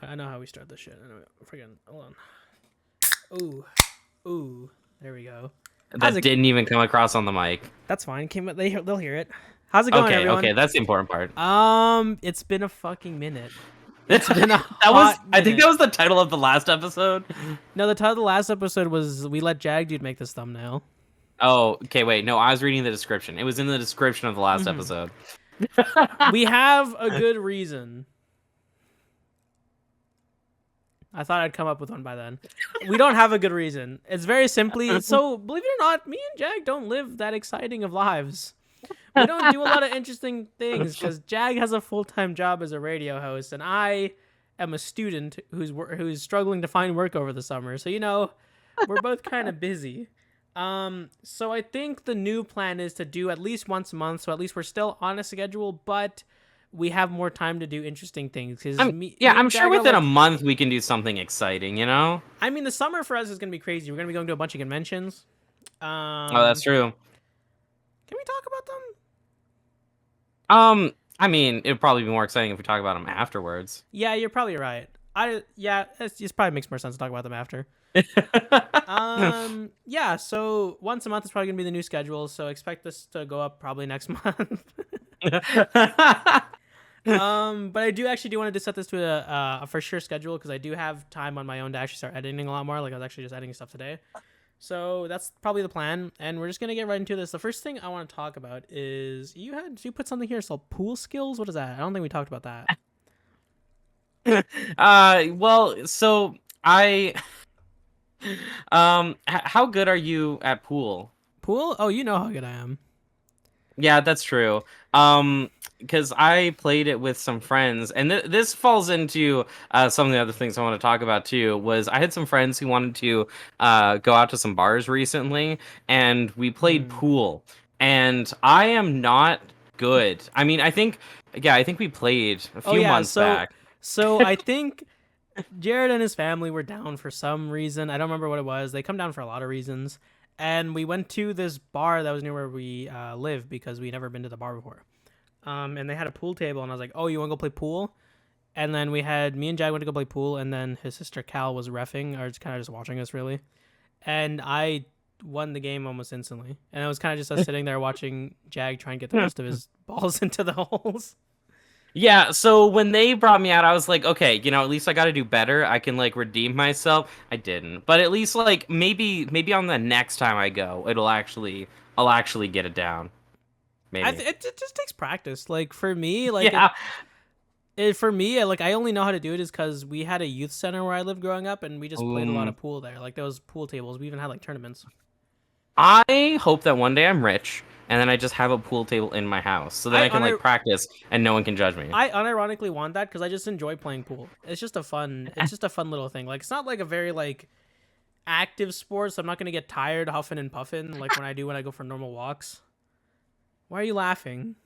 I know how we start this shit. I know. Freaking hold on. Ooh. There we go. That didn't even come across on the mic. That's fine. They'll hear it. How's it going, everyone? Okay, that's the important part. It's been a fucking minute. It's been a I think that was the title of the last episode. No, the title of the last episode was we let Jag Dude make this thumbnail. Oh, okay, wait. No, I was reading the description. It was in the description of the last episode. We have a good reason. I thought I'd come up with one by then. We don't have a good reason. It's very simply, so believe it or not, me and Jag don't live that exciting of lives. We don't do a lot of interesting things because Jag has a full-time job as a radio host, and I am a student who's struggling to find work over the summer. So, we're both kind of busy. So I think the new plan is to do at least once a month, so at least we're still on a schedule, but we have more time to do interesting things. I'm sure within a month we can do something exciting, I mean, the summer for us is going to be crazy. We're going to be going to a bunch of conventions. Oh, that's true. Can we talk about them? I mean, it'd probably be more exciting if we talk about them afterwards. Yeah, you're probably right. It probably makes more sense to talk about them after. Yeah, so once a month is probably gonna be the new schedule, so expect this to go up probably next month. But I do want to set this to a for sure schedule because I do have time on my own to actually start editing a lot more. Like I was actually just editing stuff today. So that's probably the plan, and we're just gonna get right into this. The first thing I want to talk about is you put something here. So pool skills. What is that? I don't think we talked about that. Well, so I, how good are you at pool? Pool? Oh, you know how good I am. Yeah, that's true. Because I played it with some friends, and this falls into some of the other things I want to talk about too. Was I had some friends who wanted to go out to some bars recently, and we played pool, and I am not good. I mean, I think we played a few months back. So I think Jared and his family were down for some reason. I don't remember what it was. They come down for a lot of reasons. And we went to this bar that was near where we live because we'd never been to the bar before. And they had a pool table, and I was like, oh, you want to go play pool? And then me and Jag went to go play pool, and then his sister Cal was reffing, or kind of just watching us, really. And I won the game almost instantly. And it was kind of just us sitting there watching Jag try and get the rest of his balls into the holes. Yeah, so when they brought me out, I was like, okay, at least I got to do better. I can redeem myself. I didn't, but at least maybe on the next time I go, I'll actually get it down. Maybe it just takes practice. For me, yeah. I only know how to do it is because we had a youth center where I lived growing up, and we just played a lot of pool there. There was pool tables. We even had tournaments. I hope that one day I'm rich, and then I just have a pool table in my house, so that I can practice, and no one can judge me. I unironically want that because I just enjoy playing pool. It's just a fun little thing. It's not a very active sport, so I'm not gonna get tired huffing and puffing when I go for normal walks. Why are you laughing?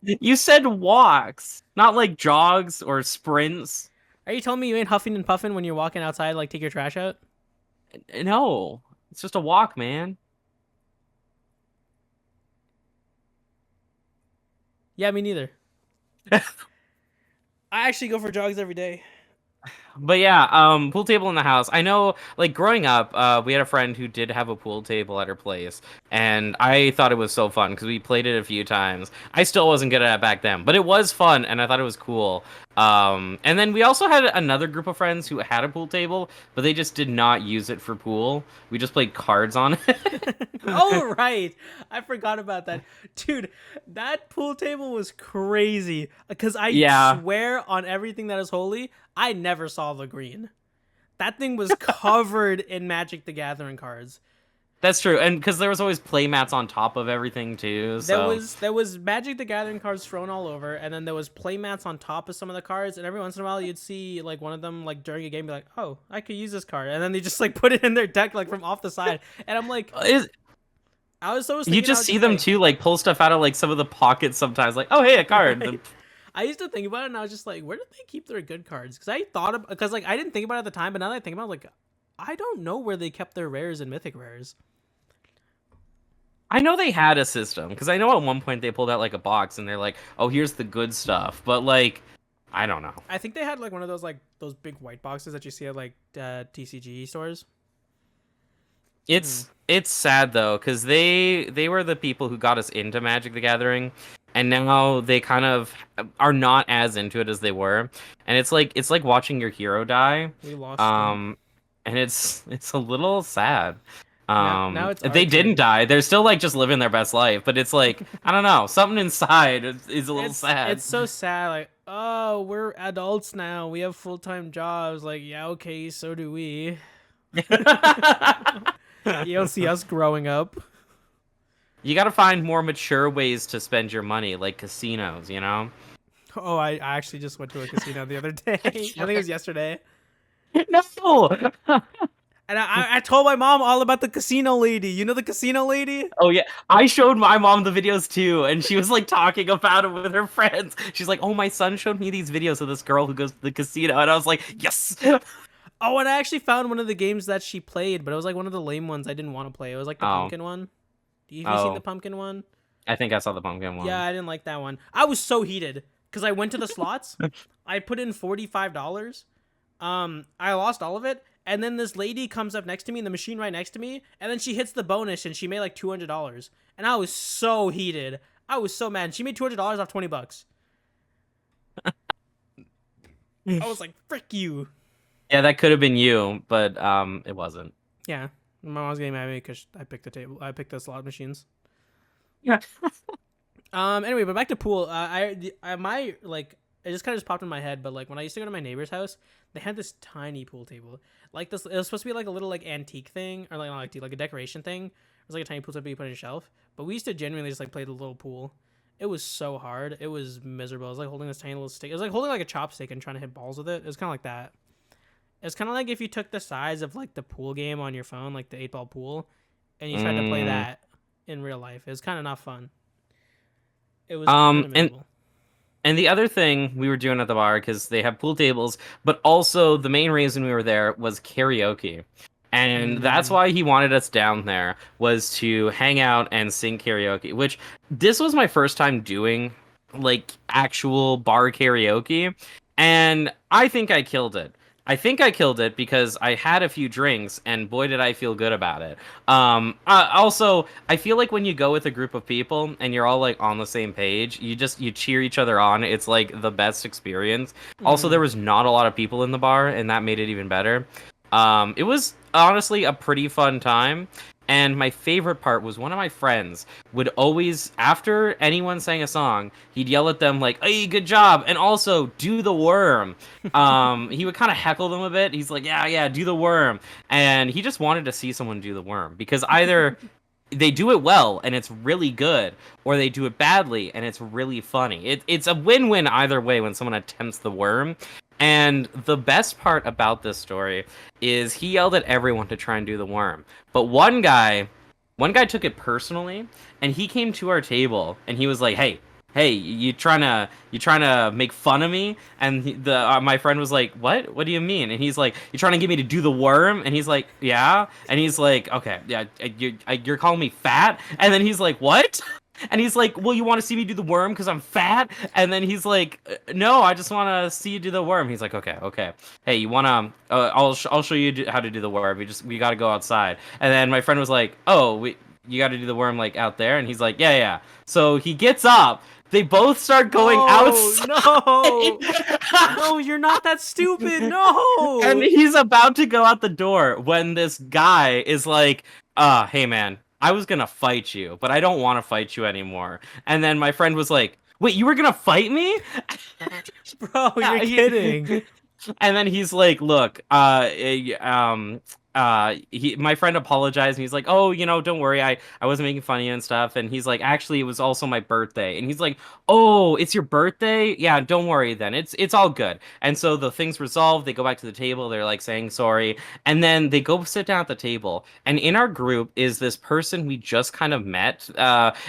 You said walks, not jogs or sprints. Are you telling me you ain't huffing and puffing when you're walking outside, take your trash out? No, it's just a walk, man. Yeah, me neither. I actually go for jogs every day. But yeah, pool table in the house. I know, growing up, we had a friend who did have a pool table at her place, and I thought it was so fun because we played it a few times. I still wasn't good at it back then, but it was fun, and I thought it was cool. And then we also had another group of friends who had a pool table, but they just did not use it for pool. We just played cards on it. Oh, right. I forgot about that. Dude, that pool table was crazy because I swear on everything that is holy, I never saw the green. That thing was covered in Magic the Gathering cards. That's true, and because there was always play mats on top of everything too. So. There was Magic the Gathering cards thrown all over, and then there was play mats on top of some of the cards. And every once in a while, you'd see one of them during a game be like, "Oh, I could use this card," and then they just put it in their deck from off the side. And I'm like, I was so you just see them too, pull stuff out of some of the pockets sometimes, oh hey, a card. Right. I used to think about it, and I was just where did they keep their good cards? Because I didn't think about it at the time, but now that I think about it, I don't know where they kept their rares and mythic rares. I know they had a system because I know at one point they pulled out a box and they're like, "Oh, here's the good stuff," but I don't know. I think they had like one of those like those big white boxes that you see at like TCG stores. It's sad though, because they were the people who got us into Magic the Gathering, and now they kind of are not as into it as they were, and it's like watching your hero die, We lost them. um, and it's a little sad. Now it's our They didn't turn. die; they're still like just living their best life, but it's like I don't know, something inside is a little sad. It's so sad. Like, oh, we're adults now. We have full-time jobs. Like, yeah, okay, so do we. You don't see us growing up. You got to find more mature ways to spend your money, like casinos, you know? Oh, I actually just went to a casino the other day. I think it was yesterday. No. And I told my mom all about the casino lady. You know the casino lady? Oh yeah, I showed my mom the videos too, and she was like talking about it with her friends. She's like, "Oh, my son showed me these videos of this girl who goes to the casino," and I was like, "Yes." Oh, and I actually found one of the games that she played, but it was like one of the lame ones I didn't want to play. It was like the Oh, pumpkin one. Have you seen oh, the pumpkin one? I think I saw the pumpkin one. Yeah, I didn't like that one. I was so heated because I went to the slots. I put in $45. I lost all of it, and then this lady comes up next to me in the machine right next to me, and then she hits the bonus and she made like $200, and I was so heated. I was so mad. She made $200 off $20. I was like, "Frick you!" Yeah, that could have been you, but it wasn't. Yeah, my mom's getting mad at me because I picked the table. I picked the slot machines. Yeah. Anyway, but back to pool. My like it just kind of just popped in my head, but like when I used to go to my neighbor's house, they had this tiny pool table. Like this, it was supposed to be like a little like antique thing, or like not antique, like a decoration thing. It was like a tiny pool table you put on a shelf. But we used to genuinely just like play the little pool. It was so hard. It was miserable. It was like holding this tiny little stick. It was like holding like a chopstick and trying to hit balls with it. It was kind of like that. It's kind of like if you took the size of like the pool game on your phone, like the 8-ball pool, and you tried to play that in real life. It was kind of not fun. It was kind of And miserable. And the other thing we were doing at the bar, because they have pool tables, but also the main reason we were there was karaoke. And that's Mm. why he wanted us down there, was to hang out and sing karaoke, which this was my first time doing like actual bar karaoke. And I think I killed it. I think I killed it because I had a few drinks, and boy, did I feel good about it. Also, I feel like when you go with a group of people and you're all like on the same page, you cheer each other on. It's like the best experience. Also, there Mm. was not a lot of people in the bar, and that made it even better. It was honestly a pretty fun time. And my favorite part was one of my friends would always, after anyone sang a song, he'd yell at them like, "Hey, good job!" and also do the worm. He would kind of heckle them a bit. He's like, "Yeah, yeah, do the worm," and he just wanted to see someone do the worm because either they do it well and it's really good, or they do it badly and it's really funny. It's a win-win either way when someone attempts the worm. And the best part about this story is he yelled at everyone to try and do the worm. But one guy took it personally, and he came to our table and he was like, "Hey, you trying to make fun of me?" And my friend was like, "What do you mean?" And he's like, "You trying to get me to do the worm?" And he's like, "Yeah." And he's like, "Okay, yeah, you're calling me fat?" And then he's like, "What?" And he's like, "Well, you want to see me do the worm because I'm fat?" And then he's like, "No, I just want to see you do the worm." He's like, "Okay, okay. Hey, you wanna? I'll show you how to do the worm. We gotta go outside." And then my friend was like, "Oh, you got to do the worm like out there." And he's like, "Yeah, yeah." So he gets up. They both start going outside. No, no, you're not that stupid. No. And he's about to go out the door when this guy is like, "Hey man, I was gonna fight you, but I don't want to fight you anymore." And then my friend was like, "Wait, you were gonna fight me?" Bro, you're kidding. And then he's like, "Look, my friend apologized, and he's like, 'Oh, don't worry, I wasn't making fun of you and stuff.'" And he's like, "Actually, it was also my birthday." And he's like, "Oh, it's your birthday? Yeah, don't worry then. It's all good." And so the thing's resolved. They go back to the table. They're like saying sorry, and then they go sit down at the table. And in our group is this person we just kind of met.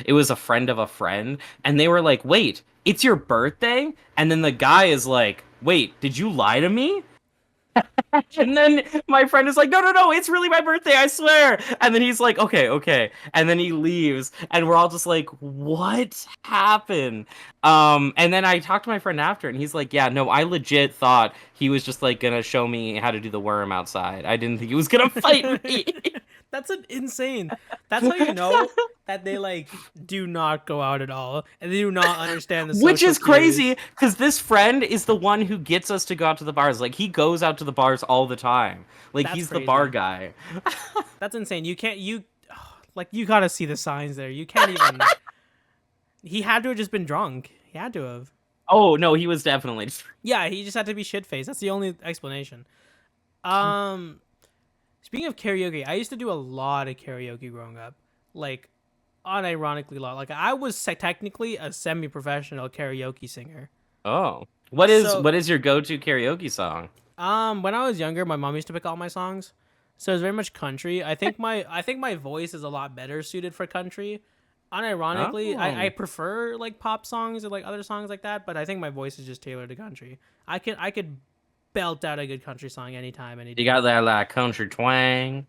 It was a friend of a friend, and they were like, "Wait, it's your birthday?" And then the guy is like, "Wait, did you lie to me?" And then my friend is like, no, no, no, it's really my birthday, I swear. And then he's like, okay, okay. And then he leaves, and we're all just like, what happened? And then I talked to my friend after, and he's like, yeah, no, I legit thought he was just like gonna show me how to do the worm outside. I didn't think he was gonna fight me. That's an insane. That's how you know that they like do not go out at all and they do not understand the Which social is cues. crazy because this friend is the one who gets us to go out to the bars. Like, he goes out to the bars all the time. Like, That's he's crazy. the bar guy. That's insane. You can't like you gotta see the signs there. You can't even. He had to have just been drunk. He had to have. Oh no, he was definitely. Yeah, he just had to be shit faced. That's the only explanation. Um, Speaking of karaoke, I used to do a lot of karaoke growing up. Like, unironically, a lot. Like, I was technically a semi-professional karaoke singer. Oh, So, what is your go-to karaoke song? when I was younger, my mom used to pick all my songs, so it was very much country. I think my voice is a lot better suited for country. Unironically, I Oh. prefer like pop songs and like other songs like that, but I think my voice is just tailored to country. I could belt out a good country song anytime, any You day. got that like country twang.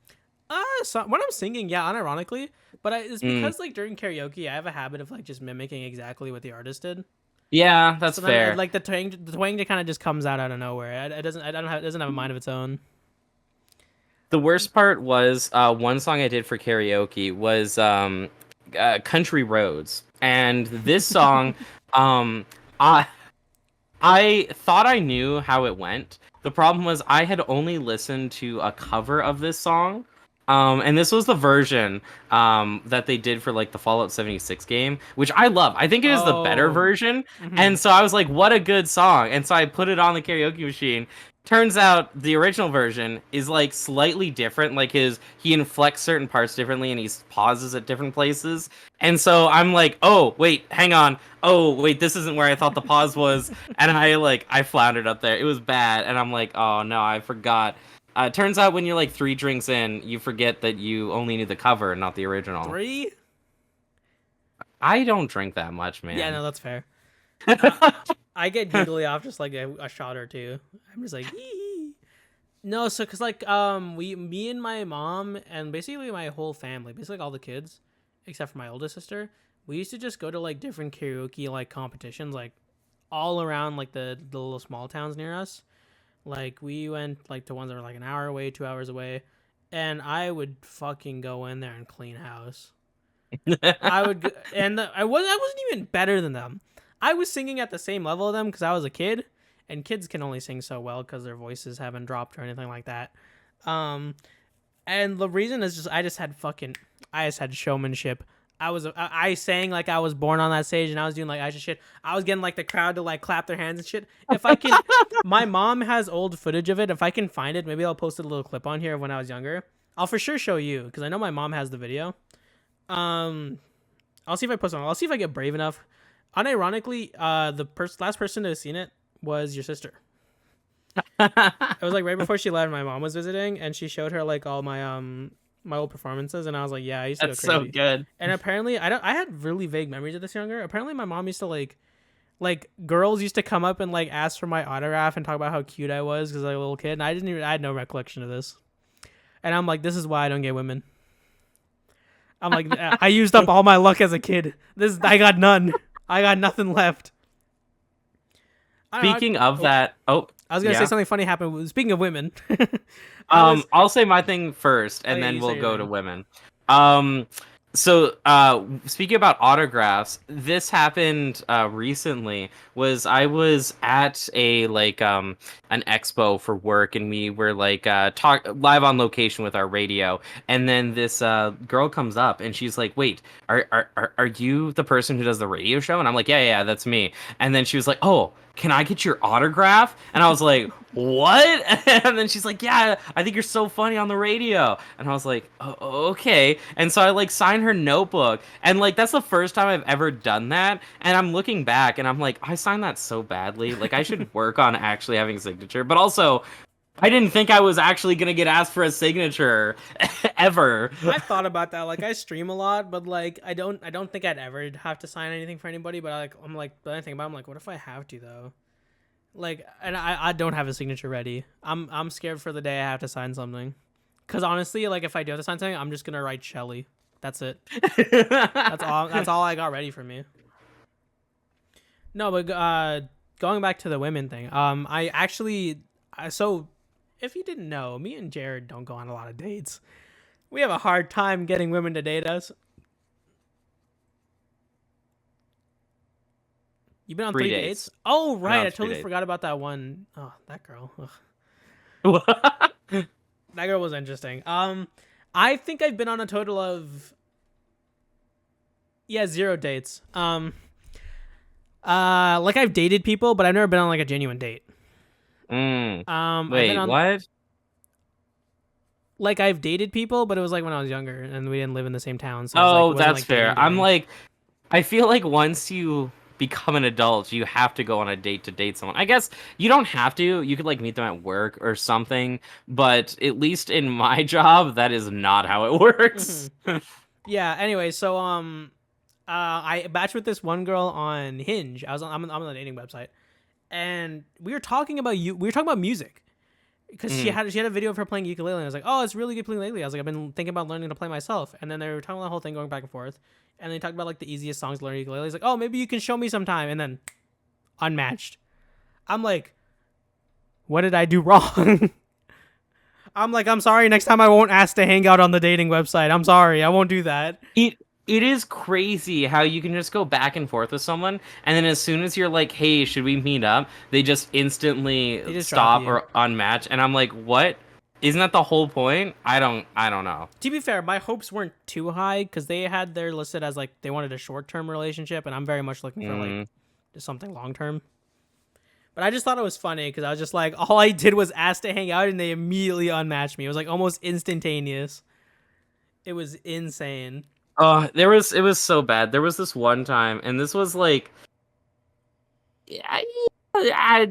So when I'm singing, yeah, unironically, but it's Mm. because like during karaoke, I have a habit of like just mimicking exactly what the artist did. Yeah, that's So then, fair. like the twang just kind of just comes out of nowhere. It doesn't have a mind of its own. The worst part was one song I did for karaoke was Country Roads. And this song, um, I I thought I knew how it went. The problem was I had only listened to a cover of this song. And this was the version that they did for like the Fallout 76 game, which I love. I think it is the better Oh, version. mhm. And so I was like, what a good song. And so I put it on the karaoke machine. Turns out the original version is like slightly different. Like he inflects certain parts differently and he pauses at different places. And so I'm like, oh, wait, hang on. Oh, wait, this isn't where I thought the pause was. And I floundered up there. It was bad. And I'm like, oh no, I forgot. Turns out when you're like 3 drinks in, you forget that you only knew the cover, not the original. 3? I don't drink that much, Yeah, man. no, that's fair. I get giggly off just like a shot or two. I'm just like, hee. No, so cause like me and my mom and basically my whole family, basically like all the kids, except for my oldest sister, we used to just go to like different karaoke like competitions like all around like the little small towns near us. Like we went like to ones that were like an hour away, 2 hours away, and I would fucking go in there and clean house. I wasn't even better than them. I was singing at the same level of them because I was a kid, and kids can only sing so well because their voices haven't dropped or anything like that. Um, and the reason is just I just had showmanship. I sang like I was born on that stage, and I was doing like I just shit. I was getting like the crowd to like clap their hands and shit. If I can, my mom has old footage of it. If I can find it, maybe I'll post a little clip on here of when I was younger. I'll for sure show you because I know my mom has the video. Um, I'll see if I post it. I'll see if I get brave enough. Unironically, the last person to have seen it was your sister. It was like right before she left. My mom was visiting, and she showed her like all my old performances, and I was like, yeah, I used to go That's crazy. so good. And apparently, I had really vague memories of this younger. Apparently, my mom used to like girls used to come up and like ask for my autograph and talk about how cute I was because I was a little kid, and I had no recollection of this. And I'm like, this is why I don't get women. I'm like, I used up all my luck as a kid. I got none. I got nothing left. Speaking of that, oh, I was gonna yeah. say something funny happened. Speaking of women, I I'll say my thing first, and Okay, then you say we'll your go thing. to women. So speaking about autographs, this happened recently. I was at a like an expo for work, and we were like talk live on location with our radio, and then this girl comes up, and she's like, "Wait, are you the person who does the radio show?" And I'm like, "Yeah, that's me." And then she was like, "Oh, can I get your autograph?" And I was like, what? And then she's like, yeah, I think you're so funny on the radio. And I was like, oh, okay. And so I like signed her notebook. And like, that's the first time I've ever done that. And I'm looking back and I'm like, I signed that so badly. Like, I should work on actually having a signature. But also, I didn't think I was actually going to get asked for a signature ever. I've thought about that. Like I stream a lot, but like I don't think I'd ever have to sign anything for anybody. But but I think about it, I'm like, what if I have to though? Like, and I don't have a signature ready. I'm scared for the day I have to sign something. Cause honestly, like if I do have to sign something, I'm just gonna write Shelly. That's it. That's all. That's all I got ready for me. No, but going back to the women thing. I actually, so if you didn't know, me and Jared don't go on a lot of dates. We have a hard time getting women to date us. You've been on 3 dates? Oh, right. I totally forgot about that one. Oh, that girl. Ugh. That girl was interesting. I think I've been on a total of 0 dates. Like I've dated people, but I've never been on like a genuine date. Wait, I've been on, what? Like I've dated people, but it was like when I was younger and we didn't live in the same town. So Oh, it wasn't, that's like, fair. I'm like, I feel like once you become an adult, you have to go on a date to date someone. I guess you don't have to. You could like meet them at work or something, but at least in my job, that is not how it works. Yeah. Anyway, so I matched with this one girl on Hinge. I'm on the dating website, and we were talking about music. Because she had a video of her playing ukulele, and I was like, "Oh, it's really good playing ukulele." I was like, "I've been thinking about learning to play myself." And then they were talking about the whole thing, going back and forth, and they talked about like the easiest songs to learn ukulele. He's like, "Oh, maybe you can show me sometime." And then unmatched. I'm like, "What did I do wrong?" I'm like, "I'm sorry. Next time I won't ask to hang out on the dating website. I'm sorry. I won't do that." It is crazy how you can just go back and forth with someone, and then as soon as you're like, "Hey, should we meet up?" they just instantly stop or unmatch, and I'm like, "What? Isn't that the whole point?" I don't know. To be fair, my hopes weren't too high because they had their listed as like they wanted a short-term relationship, and I'm very much looking for like just something long-term. But I just thought it was funny because I was just like, all I did was ask to hang out, and they immediately unmatched me. It was like almost instantaneous. It was insane. Oh, it was so bad. There was this one time, and this was like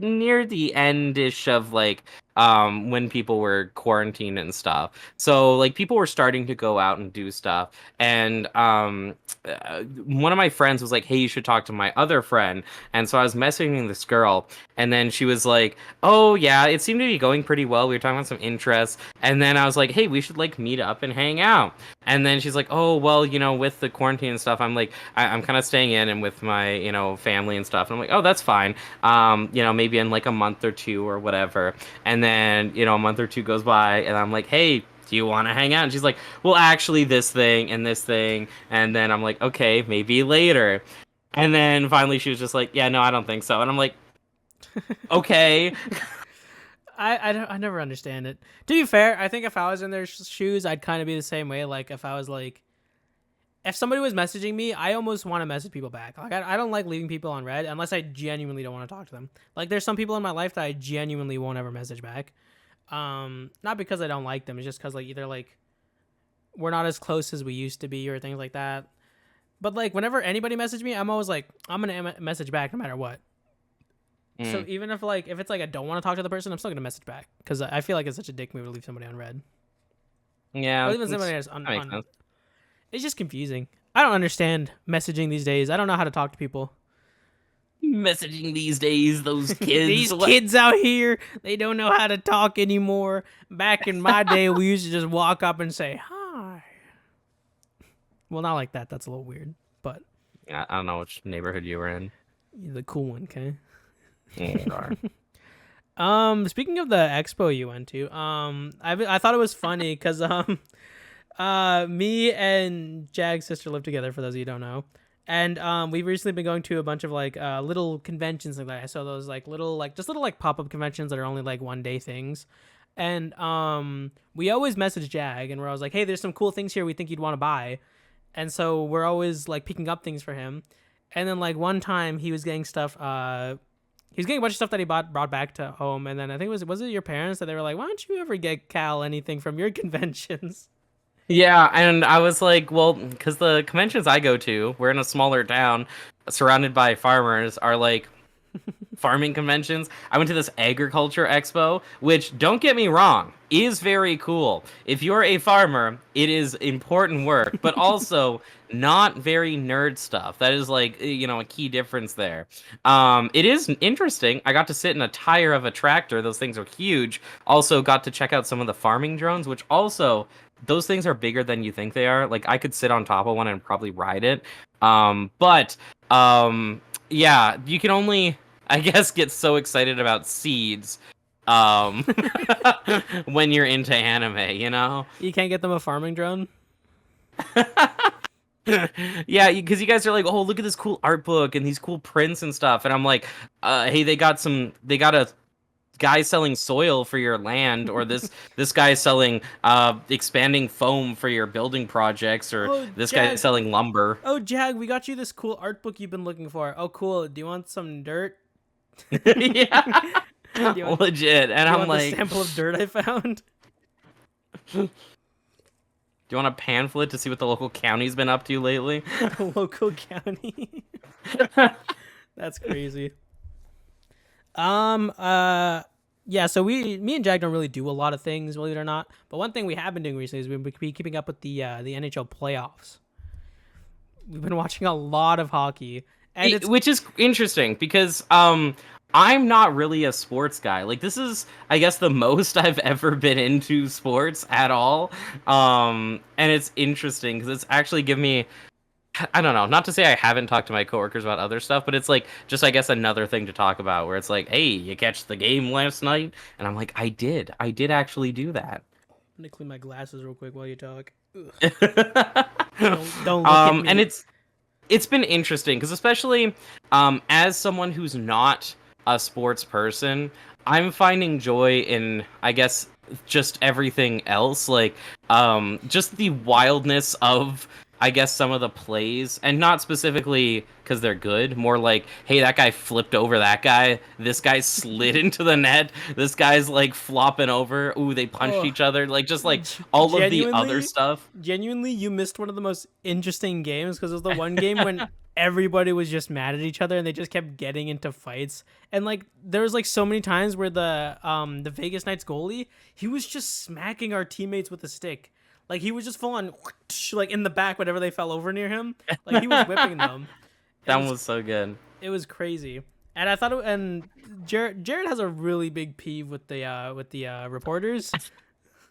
near the endish of like when people were quarantined and stuff. So like people were starting to go out and do stuff, and one of my friends was like, "Hey, you should talk to my other friend." And so I was messaging this girl, and then she was like, "Oh yeah, it seemed to be going pretty well. We were talking about some interests." And then I was like, "Hey, we should like meet up and hang out." And then she's like, "Oh well, you know, with the quarantine and stuff, I'm like, I'm kind of staying in and with my, you know, family and stuff." And I'm like, "Oh, that's fine. You know, maybe in like a month or two or whatever." And then, you know, a month or two goes by, and I'm like, "Hey, do you want to hang out?" And she's like, "Well, actually, this thing and this thing." And then I'm like, "Okay, maybe later." And then finally, she was just like, "Yeah, no, I don't think so." And I'm like, "Okay." I never understand it. To be fair, I think if I was in their shoes, I'd kind of be the same way. Like if I was like, if somebody was messaging me, I almost want to message people back. Like I don't like leaving people on red unless I genuinely don't want to talk to them. Like there's some people in my life that I genuinely won't ever message back. Not because I don't like them. It's just because like either like we're not as close as we used to be or things like that. But like whenever anybody messages me, I'm always like I'm gonna message back no matter what. So even if like if it's like I don't want to talk to the person, I'm still gonna message back because I feel like it's such a dick move to leave somebody on red. Yeah, or even somebody else on. It's just confusing. I don't understand messaging these days. I don't know how to talk to people. Messaging these days, those kids. These kids out here, they don't know how to talk anymore. Back in my day, we used to just walk up and say hi. Well, not like that. That's a little weird, but I don't know which neighborhood you were in. You're the cool one, okay? Yeah, you are. Speaking of the expo you went to, I thought it was funny because me and Jag's sister live together. For those of you who don't know, and we've recently been going to a bunch of like little conventions like that. I saw those like little pop up conventions that are only like 1 day things, and we always message Jag and we're always like, hey, there's some cool things here we think you'd want to buy, and so we're always like picking up things for him, and then like one time he was getting stuff. He was getting a bunch of stuff that he brought back to home, and then I think was it your parents that they were like, why don't you ever get Cal anything from your conventions? Yeah, and I was like, well, because the conventions I go to, we're in a smaller town, surrounded by farmers, are like farming conventions. I went to this agriculture expo, which, don't get me wrong, is very cool. If you're a farmer, it is important work, but also not very nerd stuff. That is like, a key difference there. It is interesting. I got to sit in a tire of a tractor. Those things are huge. Also got to check out some of the farming drones, which also, those things are bigger than you think they are. Like, I could sit on top of one and probably ride it. But yeah, you can only, I guess, get so excited about seeds um when you're into anime, you know? You can't get them a farming drone? Yeah, because you guys are like, oh, look at this cool art book and these cool prints and stuff, and I'm like, hey, they got a guy selling soil for your land, or this guy selling expanding foam for your building projects, or this guy selling lumber. Oh, Jag, we got you this cool art book you've been looking for. Oh, cool. Do you want some dirt? Yeah. Legit. And I'm like, a sample of dirt I found. Do you want a pamphlet to see what the local county's been up to lately? The local county. That's crazy. Yeah, so me and Jag don't really do a lot of things, believe it or not. But one thing we have been doing recently is we've been keeping up with the NHL playoffs. We've been watching a lot of hockey, and which is interesting because I'm not really a sports guy. Like, this is, I guess, the most I've ever been into sports at all. And it's interesting because it's actually given me, I don't know, not to say I haven't talked to my coworkers about other stuff, but it's like, just, I guess, another thing to talk about where it's like, hey, you catch the game last night? And I'm like, I did actually do that. I'm gonna clean my glasses real quick while you talk. Don't look at me. And it's been interesting because, especially as someone who's not a sports person, I'm finding joy in, I guess, just everything else, like just the wildness of, I guess, some of the plays, and not specifically because they're good, more like, hey, that guy flipped over that guy, this guy slid into the net, this guy's like flopping over, ooh, they punched each other, like, just like all of the other stuff. Genuinely, you missed one of the most interesting games because it was the one game when everybody was just mad at each other and they just kept getting into fights. And like, there was like so many times where the Vegas Knights goalie, he was just smacking our teammates with a stick. Like, he was just full on, like, in the back whenever they fell over near him. Like, he was whipping them. That was so good. It was crazy. And I thought and Jared has a really big peeve with the reporters.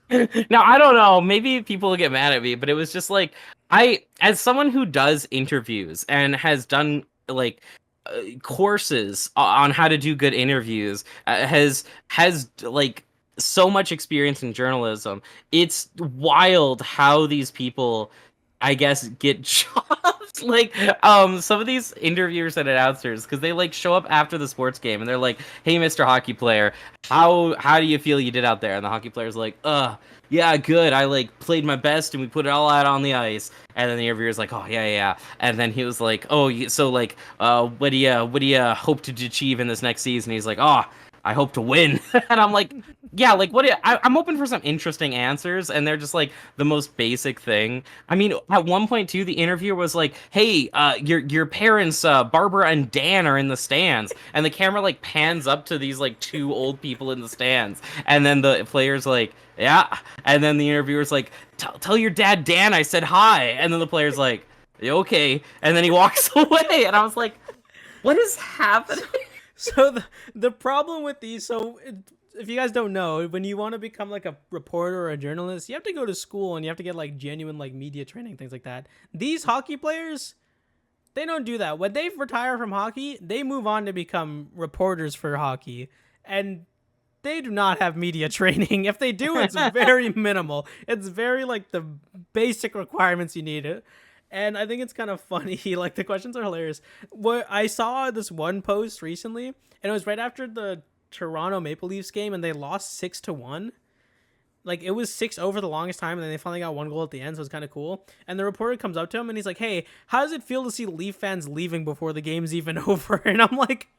Now, I don't know, maybe people will get mad at me, but it was just like, as someone who does interviews and has done like courses on how to do good interviews, has like so much experience in journalism, it's wild how these people, I guess, get jobs. Like, some of these interviewers and announcers, because they like show up after the sports game and they're like, hey, Mr. Hockey Player, how do you feel you did out there? And the hockey player's like, yeah, good. I like played my best and we put it all out on the ice. And then the interviewer's like, oh, yeah. And then he was like, oh, so like, what do you hope to achieve in this next season? He's like, oh, I hope to win. And I'm like, yeah, like, I'm open for some interesting answers, and they're just like the most basic thing. I mean, at one point too, the interviewer was like, hey, your parents, Barbara and Dan, are in the stands, and the camera like pans up to these like two old people in the stands, and then the player's like, yeah, and then the interviewer's like, tell your dad Dan I said hi, and then the player's like, okay, and then he walks away, and I was like, what is happening? So the problem with these, if you guys don't know, when you want to become like a reporter or a journalist, you have to go to school and you have to get like genuine like media training, things like that. These hockey players, they don't do that. When they retire from hockey, they move on to become reporters for hockey, and they do not have media training. If they do, it's very minimal. It's very like the basic requirements you need. And I think it's kind of funny. Like, the questions are hilarious. What I saw this one post recently, and it was right after the Toronto Maple Leafs game, and they lost 6-1. Like, it was 6-0 the longest time, and then they finally got one goal at the end, so it's kind of cool. And the reporter comes up to him, and he's like, hey, how does it feel to see Leaf fans leaving before the game's even over? And I'm like,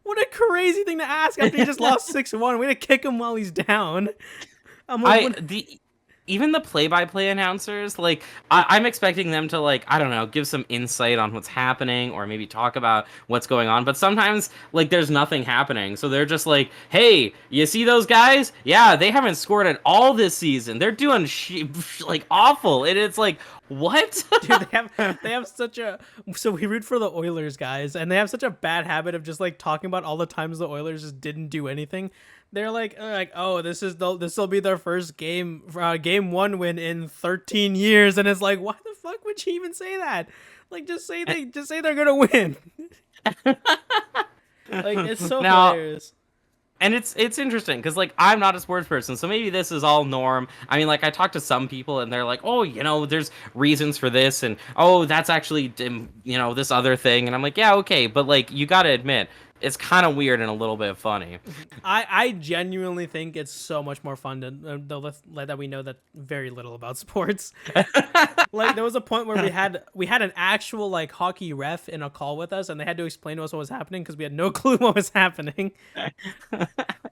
what a crazy thing to ask after he just lost 6-1. We're going to kick him while he's down. I'm like, even the play-by-play announcers, like I'm expecting them to like, I don't know, give some insight on what's happening or maybe talk about what's going on. But sometimes like there's nothing happening, so they're just like, "Hey, you see those guys? Yeah, they haven't scored at all this season. They're doing like awful." And it's like, what? Dude, they have such a so we root for the Oilers guys, and they have such a bad habit of just like talking about all the times the Oilers just didn't do anything. They're like, oh, this will be their first game one win in 13 years, and it's like, why the fuck would you even say that? Like, just say they're gonna win. Like, it's so hilarious. And it's interesting because like I'm not a sports person, so maybe this is all norm. I mean, like I talk to some people and they're like, "Oh, there's reasons for this," and "Oh, that's actually this other thing," and I'm like, "Yeah, okay," but like you got to admit, it's kind of weird and a little bit funny. I genuinely think it's so much more fun that we know that very little about sports. Like there was a point where we had an actual like hockey ref in a call with us, and they had to explain to us what was happening because we had no clue what was happening.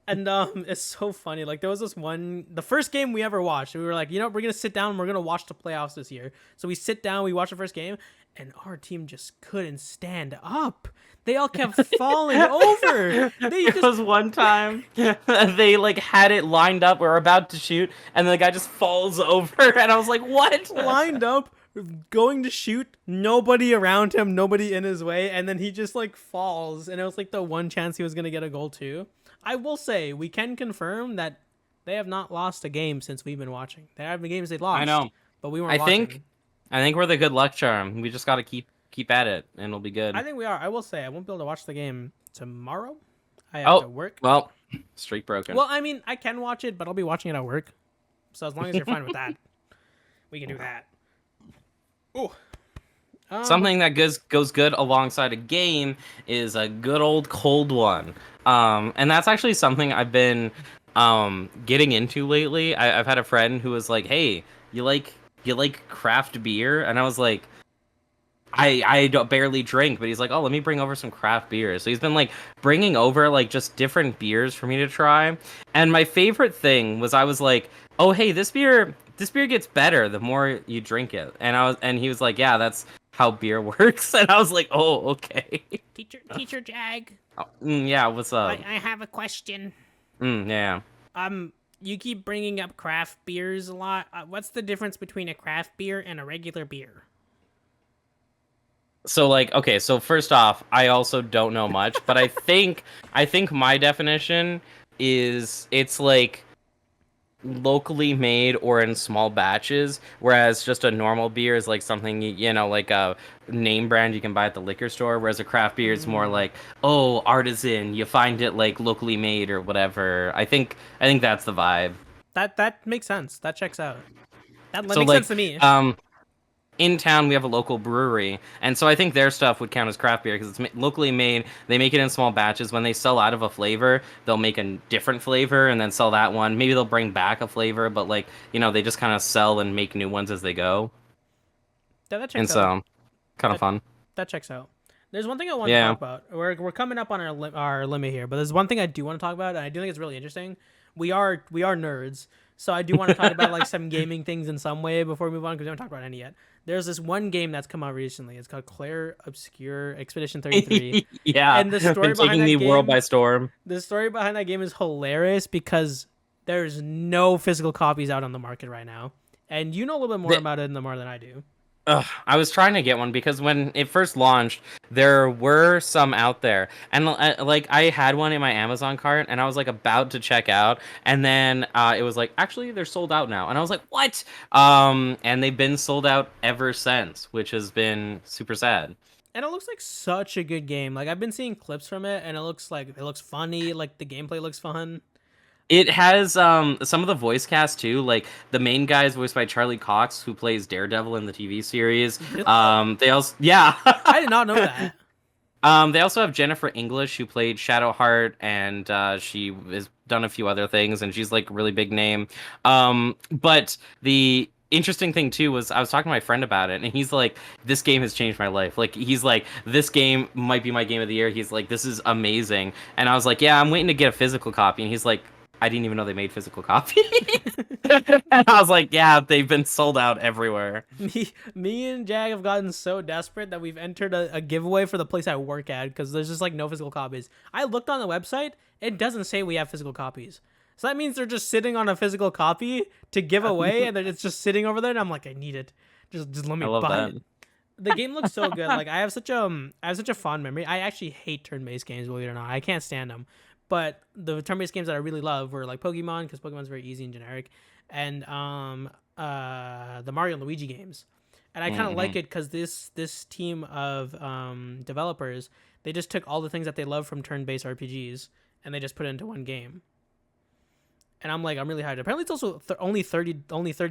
And it's so funny. Like there was the first game we ever watched. We were like, we're gonna sit down and we're gonna watch the playoffs this year. So we sit down, we watch the first game, and our team just couldn't stand up. They all kept falling over. It was one time they like had it lined up. We're about to shoot, and the guy just falls over, and I was like, "What?" Lined up, going to shoot, nobody around him, nobody in his way, and then he just like falls, and it was like the one chance he was gonna get a goal too. I will say we can confirm that they have not lost a game since we've been watching. There have been games they lost. I know, but we weren't. I think we're the good luck charm. We just got to keep at it, and it'll be good. I think we are. I will say I won't be able to watch the game tomorrow. I have to work. Well, streak broken. Well, I mean, I can watch it, but I'll be watching it at work. So as long as you're fine with that, we can do that. Ooh. Something that goes good alongside a game is a good old cold one. And that's actually something I've been getting into lately. I've had a friend who was like, "Hey, you like craft beer?" And I was like, I don't barely drink, but he's like, "Oh, let me bring over some craft beers." So he's been like bringing over like just different beers for me to try. And my favorite thing was I was like, "Oh, hey, this beer gets better the more you drink it." And he was like, "Yeah, that's how beer works." And I was like, "Oh, okay." Teacher Jag. Oh, yeah, what's up? I have a question. Yeah. You keep bringing up craft beers a lot. What's the difference between a craft beer and a regular beer? So like, okay, so first off, I also don't know much, but I think my definition is it's like locally made or in small batches, whereas just a normal beer is like something like a name brand you can buy at the liquor store, whereas a craft beer is more like, oh, artisan, you find it like locally made or whatever. I think that's the vibe. That makes sense. That checks out. That makes sense to me. In town, we have a local brewery, and so I think their stuff would count as craft beer because it's locally made. They make it in small batches. When they sell out of a flavor, they'll make a different flavor and then sell that one. Maybe they'll bring back a flavor, but like, they just kind of sell and make new ones as they go. Yeah, that checks and out. So, kind of fun. That checks out. There's one thing I want to talk about. We're coming up on our limit here, but there's one thing I do want to talk about, and I do think it's really interesting. We are nerds, so I do want to talk about like some gaming things in some way before we move on because we haven't talked about any yet. There's this one game that's come out recently. It's called Claire Obscure Expedition 33. Yeah, and the story taking the world by storm. The story behind that game is hilarious because there's no physical copies out on the market right now, and you know a little bit more about it more than I do. I was trying to get one because when it first launched, there were some out there, and like I had one in my Amazon cart, and I was like about to check out, and then it was like, actually they're sold out now, and I was like, what? And they've been sold out ever since, which has been super sad. And it looks like such a good game. Like I've been seeing clips from it, and it looks funny. Like the gameplay looks fun. It has some of the voice cast too. Like the main guy is voiced by Charlie Cox, who plays Daredevil in the TV series. Really? They also I did not know that. They also have Jennifer English, who played Shadowheart, and she has done a few other things, and she's like a really big name. But the interesting thing too was I was talking to my friend about it, and he's like, this game has changed my life. Like he's like, this game might be my game of the year. He's like, this is amazing. And I was like, yeah, I'm waiting to get a physical copy. And he's like, I didn't even know they made physical copies. And I was like, yeah, they've been sold out everywhere. Me and Jag have gotten so desperate that we've entered a giveaway for the place I work at because there's just like no physical copies. I looked on the website, it doesn't say we have physical copies. So that means they're just sitting on a physical copy to give away, and then it's just sitting over there. And I'm like, I need it. Just let me I love buy that. it. The game looks so good. Like I have such a fond memory. I actually hate turn-based games, believe it or not. I can't stand them. But the turn-based games that I really love were like Pokemon, because Pokemon's very easy and generic, and the Mario and Luigi games. And I kind of like it because this team of developers, they just took all the things that they love from turn-based RPGs and they just put it into one game. And I'm like, I'm really hyped. Apparently, it's also only 30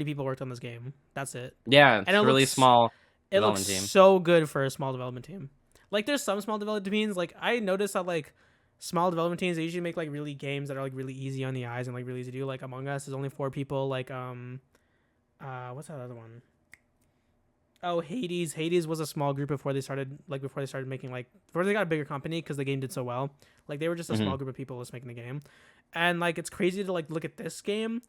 people worked on this game. That's it. Yeah, it's And it really looks small it looks development team. so good for a small development team. Like, there's some small development teams. Like, I noticed that like small development teams, they usually make like really games that are like really easy on the eyes and like really easy to do. Like Among Us is only 4 people. Like what's that other one? Oh, Hades. Hades was a small group before they started making like before they got a bigger company because the game did so well. Like they were just a small group of people just making the game, and like it's crazy to like look at this game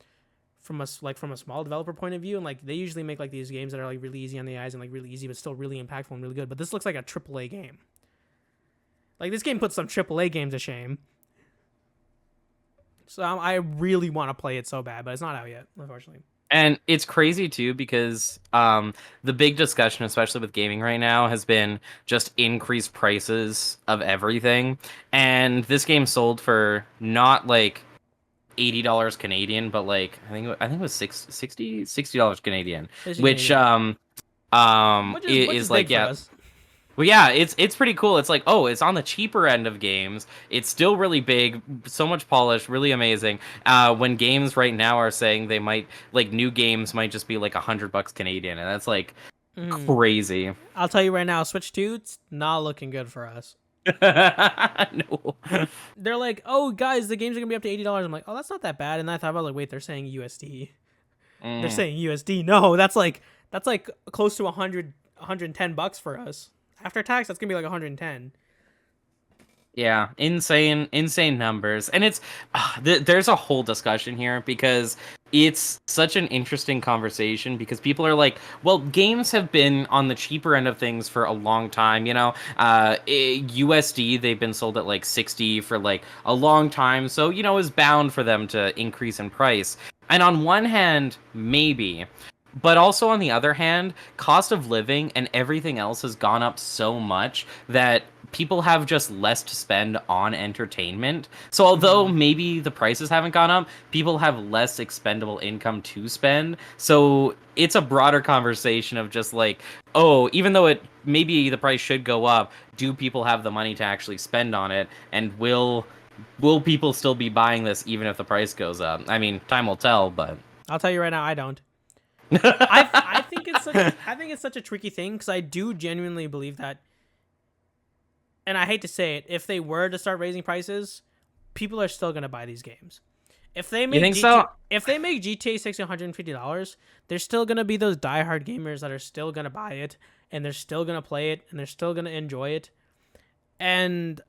from a small developer point of view, and like they usually make like these games that are like really easy on the eyes and like really easy but still really impactful and really good. But this looks like a AAA game. Like this game puts some AAA games to shame. So I really want to play it so bad, but it's not out yet, unfortunately. And it's crazy too because the big discussion, especially with gaming right now, has been just increased prices of everything. And this game sold for not like $80 Canadian, but like I think it was $60 Canadian, which Canadian. Which is like, big yeah. for us. Well, yeah, it's pretty cool. It's like, oh, it's on the cheaper end of games. It's still really big, so much polish, really amazing. When games right now are saying they might, like, new games might just be like $100 Canadian, and that's like crazy. I'll tell you right now, Switch 2, it's not looking good for us. No. They're like, oh, guys, the games are gonna be up to $80. I'm like, oh, that's not that bad. And I thought about like, wait, they're saying USD. They're saying USD. No, that's like close to $110 for us. After tax, that's gonna be like 110. Yeah, insane numbers. And it's there's a whole discussion here because it's such an interesting conversation because people are like, well, games have been on the cheaper end of things for a long time, you know. USD, they've been sold at like 60 for like a long time, so you know, it's bound for them to increase in price. And on one hand, maybe, but also on the other hand, cost of living and everything else has gone up so much that people have just less to spend on entertainment. So although maybe the prices haven't gone up, people have less expendable income to spend. So it's a broader conversation of just like, oh, even though it maybe the price should go up, do people have the money to actually spend on it? And will people still be buying this even if the price goes up? I mean, time will tell, but I'll tell you right now, I don't. I think it's such a tricky thing because I do genuinely believe that, and I hate to say it, if they were to start raising prices, people are still gonna buy these games. If they make if they make GTA 6 $150, there's still gonna be those diehard gamers that are still gonna buy it, and they're still gonna play it, and they're still gonna enjoy it. And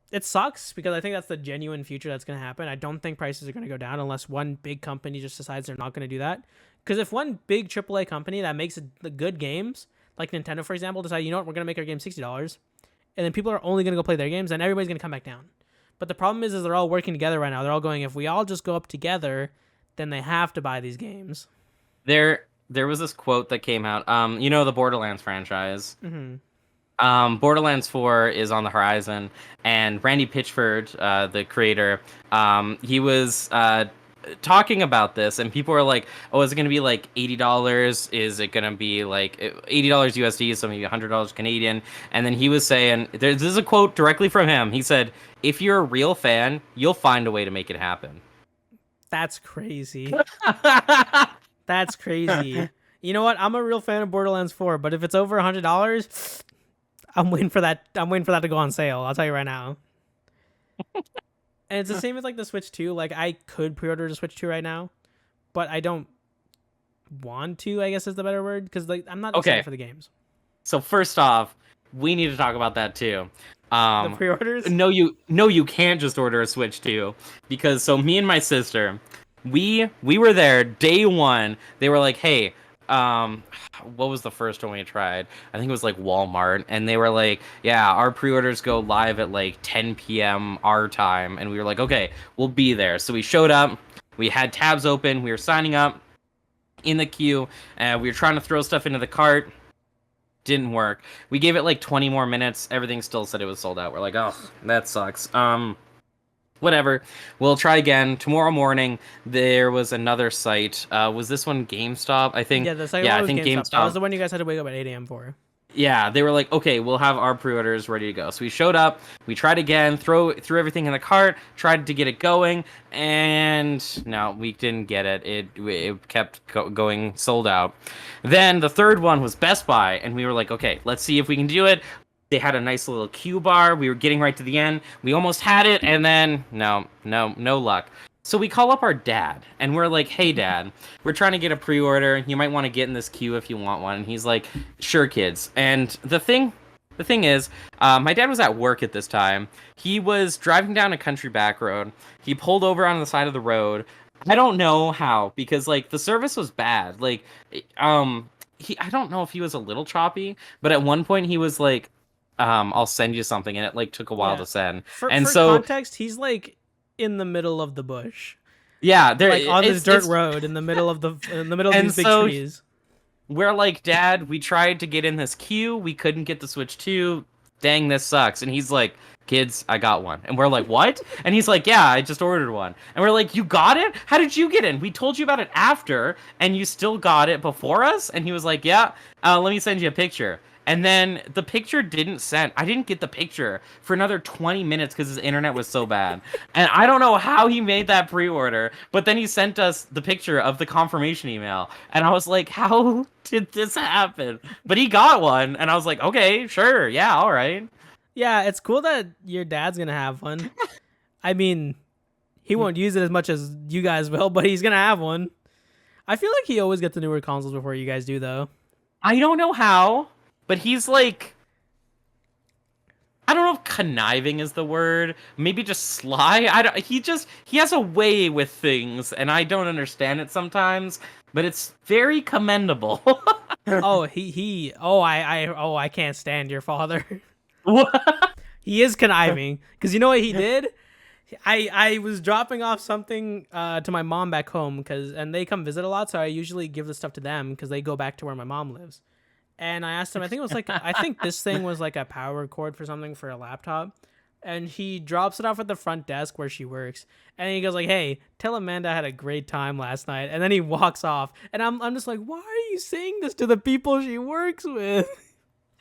it sucks because I think that's the genuine future that's gonna happen. I don't think prices are gonna go down unless one big company just decides they're not gonna do that. Because if one big AAA company that makes the good games, like Nintendo, for example, decide, you know what, we're going to make our game $60, and then people are only going to go play their games, then everybody's going to come back down. But the problem is they're all working together right now. They're all going, if we all just go up together, then they have to buy these games. There was this quote that came out. You know, the Borderlands franchise. Mm-hmm. Borderlands 4 is on the horizon, and Randy Pitchford, the creator, he was talking about this, and people were like, oh, is it going to be like $80? Is it going to be like $80 USD, so maybe $100 Canadian? And then he was saying, this is a quote directly from him. He said, if you're a real fan, you'll find a way to make it happen. That's crazy. That's crazy. You know what? I'm a real fan of Borderlands 4, but if it's over $100, I'm waiting for that to go on sale. I'll tell you right now. And it's the same with like the Switch 2. Like I could pre-order the Switch 2 right now, but I don't want to, I guess is the better word, because like I'm not excited for the games. So first off, we need to talk about that too. The pre-orders? No, you can't just order a Switch 2 because so me and my sister, we were there day one. They were like, "Hey, what was the first one we tried? I think it was like Walmart, and they were like, "Yeah, our pre-orders go live at like 10 p.m. our time," and we were like, "Okay, we'll be there." So we showed up. We had tabs open. We were signing up in the queue, and we were trying to throw stuff into the cart. Didn't work. We gave it like 20 more minutes. Everything still said it was sold out. We're like, oh, that sucks. Whatever. We'll try again. Tomorrow morning, there was another site. Was this one GameStop? I think. Yeah, the second one was GameStop. That was the one you guys had to wake up at 8 a.m. for. Yeah, they were like, okay, we'll have our pre-orders ready to go. So we showed up, we tried again, threw everything in the cart, tried to get it going, and no, we didn't get it. It kept going sold out. Then the third one was Best Buy, and we were like, okay, let's see if we can do it. They had a nice little queue bar. We were getting right to the end. We almost had it, and then no luck. So we call up our dad, and we're like, hey, Dad, we're trying to get a pre-order. You might want to get in this queue if you want one. And he's like, sure, kids. And the thing is, my dad was at work at this time. He was driving down a country back road. He pulled over on the side of the road. I don't know how, because, like, the service was bad. Like, I don't know if he was a little choppy, but at one point he was like, I'll send you something, and it, like, took a while to send. For so context, he's, like, in the middle of the bush. Yeah, there like on this dirt road in the middle of these big trees. We're like, Dad, we tried to get in this queue, we couldn't get the Switch 2. Dang, this sucks. And he's like, kids, I got one. And we're like, what? And he's like, yeah, I just ordered one. And we're like, you got it? How did you get in? We told you about it after, and you still got it before us? And he was like, yeah, let me send you a picture. And then the picture didn't send. I didn't get the picture for another 20 minutes because his internet was so bad. And I don't know how he made that pre-order, but then he sent us the picture of the confirmation email. And I was like, how did this happen? But he got one, and I was like, okay, sure, yeah, all right. Yeah, it's cool that your dad's going to have one. I mean, he won't use it as much as you guys will, but he's going to have one. I feel like he always gets the newer consoles before you guys do, though. I don't know how. But he's like, I don't know if conniving is the word. Maybe just sly. He has a way with things, and I don't understand it sometimes. But it's very commendable. I can't stand your father. What? He is conniving because you know what he did. I was dropping off something to my mom back home and they come visit a lot, so I usually give the stuff to them because they go back to where my mom lives. And I asked him, I think this thing was like a power cord for something for a laptop. And he drops it off at the front desk where she works. And he goes like, hey, tell Amanda I had a great time last night. And then he walks off. And I'm just like, why are you saying this to the people she works with?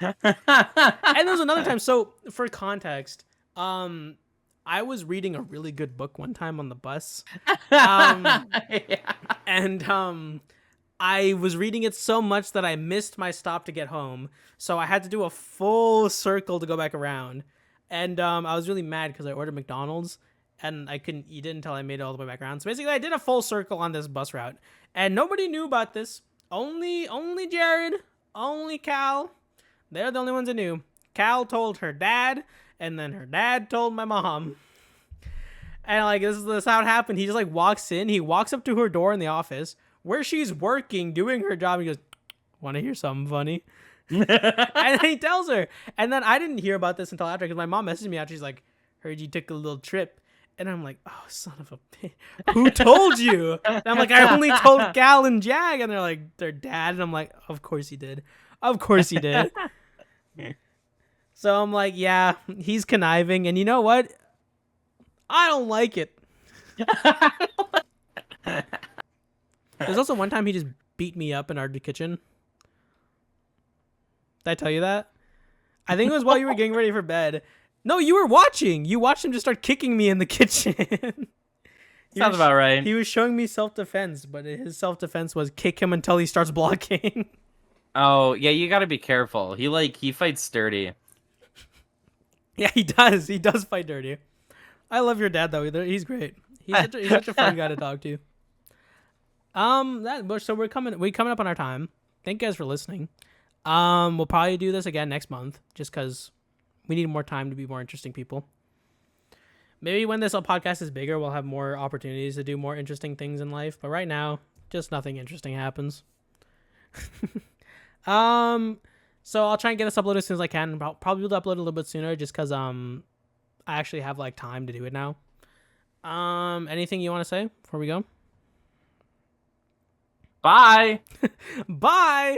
And there was another time. So for context, I was reading a really good book one time on the bus. And I was reading it so much that I missed my stop to get home. So I had to do a full circle to go back around. And I was really mad because I ordered McDonald's and I couldn't eat it until I made it all the way back around. So basically I did a full circle on this bus route. And nobody knew about this. Only Jared, only Cal. They're the only ones that knew. Cal told her dad, and then her dad told my mom. And like this is how it happened. He just like walks in. He walks up to her door in the office where she's working, doing her job. He goes, want to hear something funny? And then he tells her. And then I didn't hear about this until after because my mom messaged me after. She's like, heard you took a little trip. And I'm like, oh, son of a bitch. Who told you? And I'm like, I only told Cal and Jag. And they're like, their dad. And I'm like, of course he did. Of course he did. So I'm like, yeah, he's conniving. And you know what? I don't like it. There's also one time he just beat me up in our kitchen. Did I tell you that? I think it was while you were getting ready for bed. No, you were watching. You watched him just start kicking me in the kitchen. Sounds about right. He was showing me self-defense, but his self-defense was kick him until he starts blocking. Oh, yeah, you gotta be careful. He fights sturdy. Yeah, he does. He does fight dirty. I love your dad, though. He's great. He's such a fun guy to talk to. So we're coming up on our time. Thank you guys for listening. We'll probably do this again next month, just because we need more time to be more interesting people. Maybe when this podcast is bigger, we'll have more opportunities to do more interesting things in life. But right now, just nothing interesting happens. So I'll try and get this uploaded as soon as I can. Probably will upload a little bit sooner, just because I actually have like time to do it now. Anything you want to say before we go? Bye. Bye.